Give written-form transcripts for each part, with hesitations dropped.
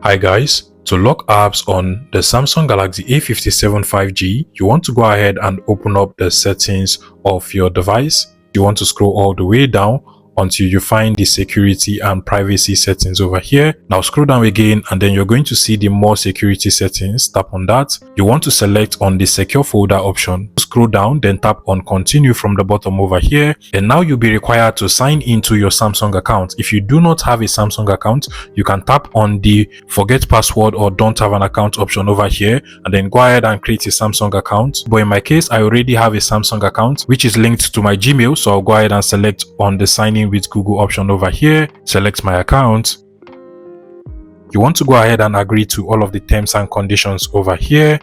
Hi guys, to lock apps on the Samsung Galaxy A57 5G, you want to go ahead and open up the settings of your device. You want to scroll all the way down until you find the security and privacy settings over here. Now scroll down again and then you're going to see the more security settings. Tap on that. You want to select on the secure folder option. Scroll down, then tap on continue from the bottom over here. And now you'll be required to sign into your Samsung account. If you do not have a Samsung account, you can tap on the forget password or don't have an account option over here and then go ahead and create a Samsung account. But in my case, I already have a Samsung account which is linked to my Gmail, so I'll go ahead and select on the sign in with Google option over here. Select my account. You want to go ahead and agree to all of the terms and conditions over here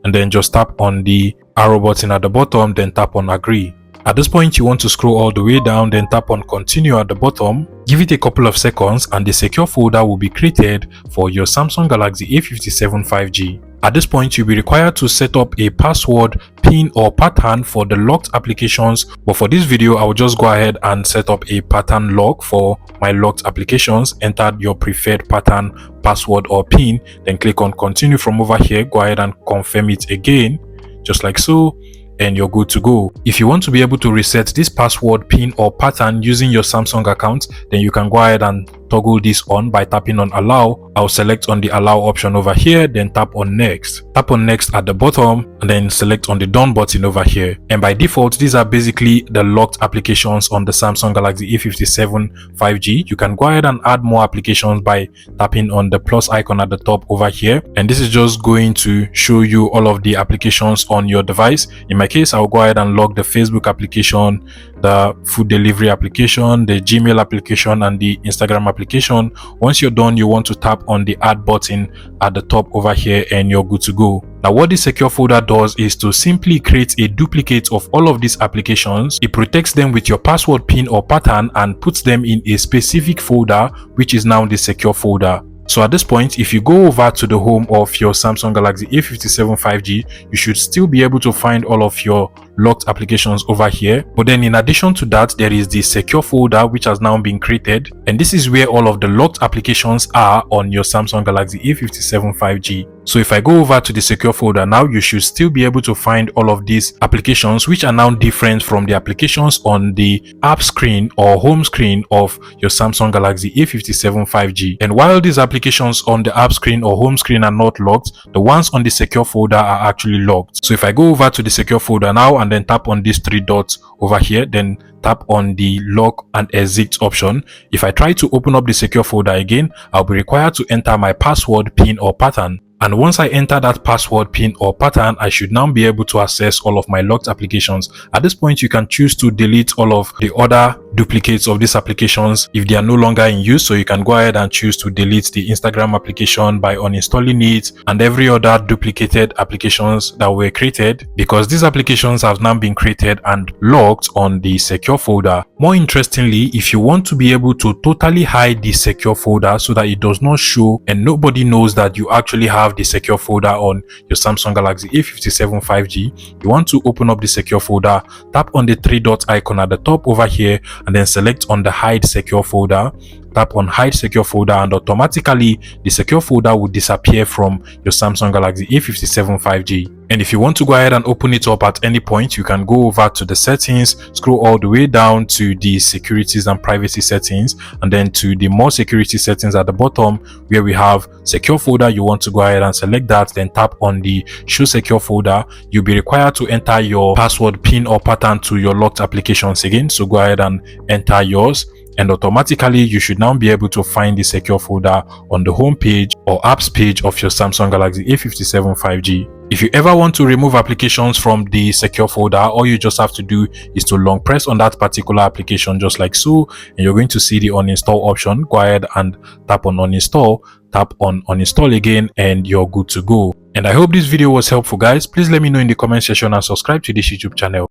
and then just tap on the arrow button at the bottom, then tap on agree. At this point, you want to scroll all the way down, then tap on continue at the bottom. Give it a couple of seconds and the secure folder will be created for your Samsung Galaxy A57 5G. At this point, you'll be required to set up a password, PIN or pattern for the locked applications. But for this video, I will just go ahead and set up a pattern lock for my locked applications. Enter your preferred pattern, password or PIN, then click on continue from over here. Go ahead and confirm it again, just like so, and you're good to go. If you want to be able to reset this password, PIN or pattern using your Samsung account, then you can go ahead and toggle this on by tapping on allow. I'll select on the allow option over here, then tap on next. Tap on next at the bottom and then select on the done button over here. And by default, these are basically the locked applications on the Samsung Galaxy A57 5G. You can go ahead and add more applications by tapping on the plus icon at the top over here. And this is just going to show you all of the applications on your device. In my case, I'll go ahead and lock the Facebook application, the food delivery application, the Gmail application, and the Instagram application. Once you're done, you want to tap on the add button at the top over here and you're good to go. Now what this secure folder does is to simply create a duplicate of all of these applications. It protects them with your password, PIN or pattern and puts them in a specific folder, which is now the secure folder. So at this point, if you go over to the home of your Samsung Galaxy A57 5G, you should still be able to find all of your locked applications over here. But then in addition to that, there is the secure folder which has now been created. And this is where all of the locked applications are on your Samsung Galaxy A57 5G. So if I go over to the secure folder now, you should still be able to find all of these applications which are now different from the applications on the app screen or home screen of your Samsung Galaxy A57 5G. And while these applications on the app screen or home screen are not locked, the ones on the secure folder are actually locked. So if I go over to the secure folder now and then tap on these three dots over here, then tap on the lock and exit option. If I try to open up the secure folder again, I'll be required to enter my password, PIN or pattern. And once I enter that password, PIN or pattern, I should now be able to access all of my locked applications. At this point, you can choose to delete all of the other duplicates of these applications if they are no longer in use. So you can go ahead and choose to delete the Instagram application by uninstalling it and every other duplicated applications that were created, because these applications have now been created and locked on the secure folder. More interestingly, if you want to be able to totally hide the secure folder so that it does not show and nobody knows that you actually have the secure folder on your Samsung Galaxy A57 5G, you want to open up the secure folder, tap on the three dot icon at the top over here and then select on the hide secure folder. Tap on hide secure folder and automatically the secure folder will disappear from your Samsung Galaxy A57 5G. And if you want to go ahead and open it up at any point, you can go over to the settings, scroll all the way down to the securities and privacy settings, and then to the more security settings at the bottom where we have secure folder. You want to go ahead and select that, then tap on the show secure folder. You'll be required to enter your password, PIN or pattern to your locked applications again. So go ahead and enter yours. And automatically you should now be able to find the secure folder on the home page or apps page of your Samsung Galaxy A57 5G. If you ever want to remove applications from the secure folder, all you just have to do is to long press on that particular application just like so, and you're going to see the uninstall option. Go ahead and tap on uninstall, tap on uninstall again, and you're good to go. And I hope this video was helpful, guys. Please let me know in the comment section and subscribe to this YouTube channel.